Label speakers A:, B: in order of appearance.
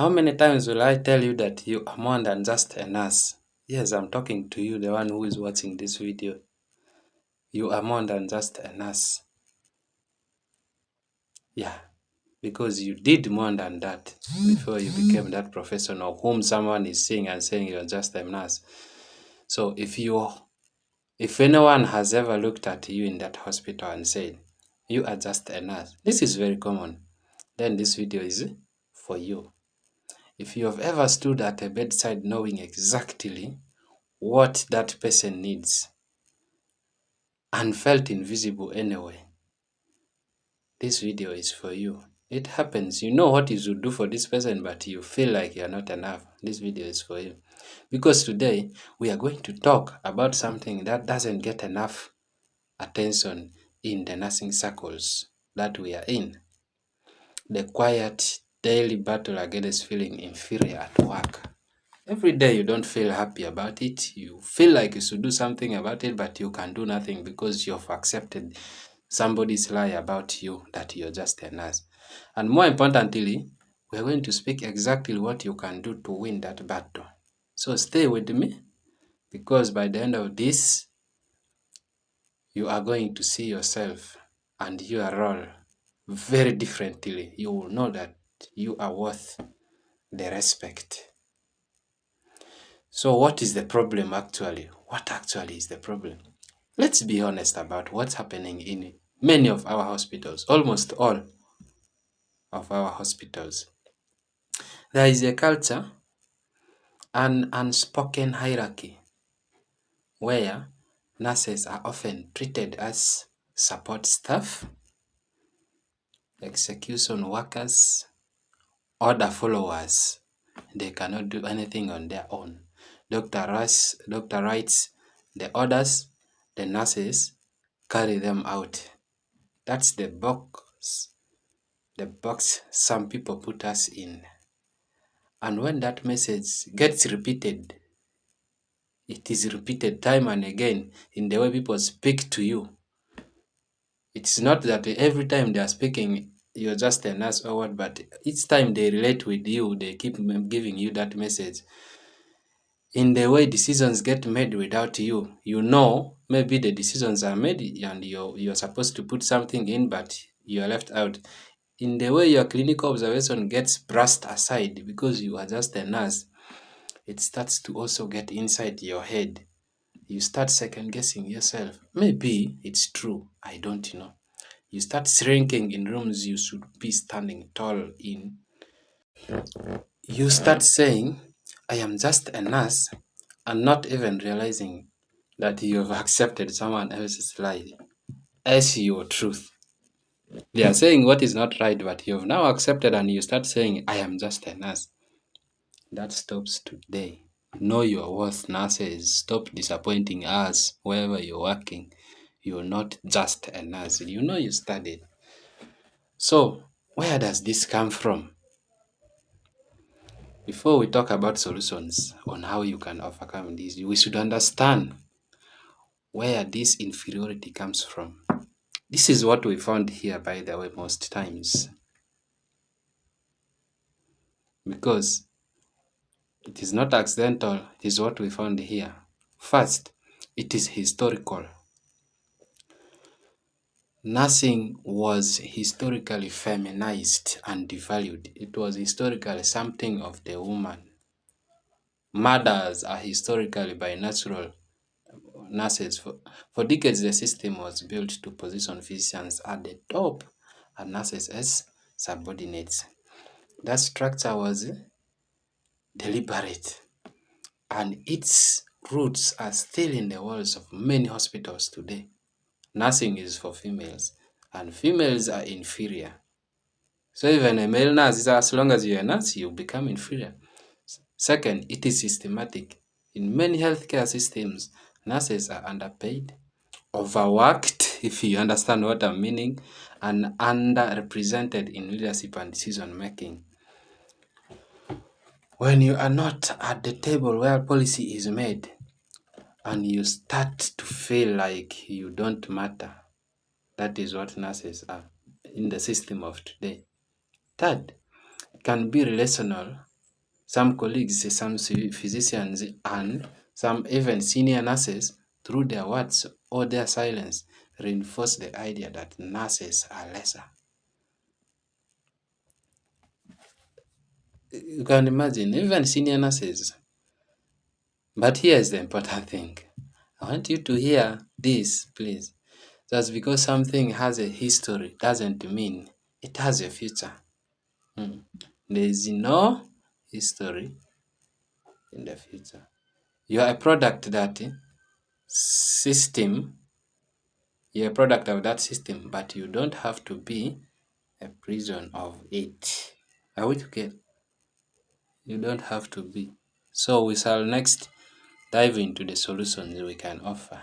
A: How many times will I tell you that you are more than just a nurse? Yes, I'm talking to you, the one who is watching this video. You are more than just a nurse. Yeah, because you did more than that before you became that professional whom someone is seeing and saying you're just a nurse. So if anyone has ever looked at you in that hospital and said, you are just a nurse, this is very common, then this video is for you. If you have ever stood at a bedside knowing exactly what that person needs and felt invisible anyway, this video is for you. It happens. You know what you should do for this person, but you feel like you're not enough. This video is for you. Because today, we are going to talk about something that doesn't get enough attention in the nursing circles that we are in. The quiet daily battle against feeling inferior at work. Every day you don't feel happy about it. You feel like you should do something about it, but you can do nothing because you've accepted somebody's lie about you that you're just a nurse. And more importantly, we're going to speak exactly what you can do to win that battle. So stay with me, because by the end of this, you are going to see yourself and your role very differently. You will know that you are worth the respect. So what is the problem actually? What actually is the problem? Let's be honest about what's happening in many of our hospitals, almost all of our hospitals. There is a culture, an unspoken hierarchy, where nurses are often treated as support staff, execution workers, order followers. They cannot do anything on their own. Doctor writes the orders, the nurses carry them out. That's the box some people put us in. And when that message gets repeated, it is repeated time and again in the way people speak to you. It's not that every time they are speaking, you're just a nurse or what, but each time they relate with you, they keep giving you that message. In the way decisions get made without you, you know, maybe the decisions are made and you're supposed to put something in, but you're left out. In the way your clinical observation gets brushed aside because you are just a nurse, it starts to also get inside your head. You start second guessing yourself. Maybe it's true, I don't know. You start shrinking in rooms you should be standing tall in. You start saying, I am just a nurse, and not even realizing that you have accepted someone else's lie as your truth. They are saying what is not right, but you have now accepted and you start saying, I am just a nurse. That stops today. Know your worth, nurses. Stop disappointing us wherever you're working. You're not just a nurse. You know you studied. So, where does this come from? Before we talk about solutions on how you can overcome this, we should understand where this inferiority comes from. This is what we found here, by the way, most times. Because it is not accidental, it is what we found here. First, it is historical. Nursing was historically feminized and devalued. It was historically something of the woman. Murders are historically by natural nurses. For decades, the system was built to position physicians at the top and nurses as subordinates. That structure was deliberate, and its roots are still in the walls of many hospitals today. Nursing is for females, and females are inferior. So even a male nurse, as long as you're a nurse, you become inferior. Second, it is systematic. In many healthcare systems, nurses are underpaid, overworked, if you understand what I'm meaning, and underrepresented in leadership and decision making. When you are not at the table where policy is made, and you start to feel like you don't matter, that is what nurses are in the system of today. Third, it can be relational. some colleagues, some physicians, and some even senior nurses, through their words or their silence, reinforce the idea that nurses are lesser. You can imagine, even senior nurses. But here is the important thing. I want you to hear this, please. Just because something has a history doesn't mean it has a future. There is no history in the future. You are a product of that system. You're a product of that system, but you don't have to be a prison of it. Are we together? You don't have to be. So we shall next dive into the solutions we can offer.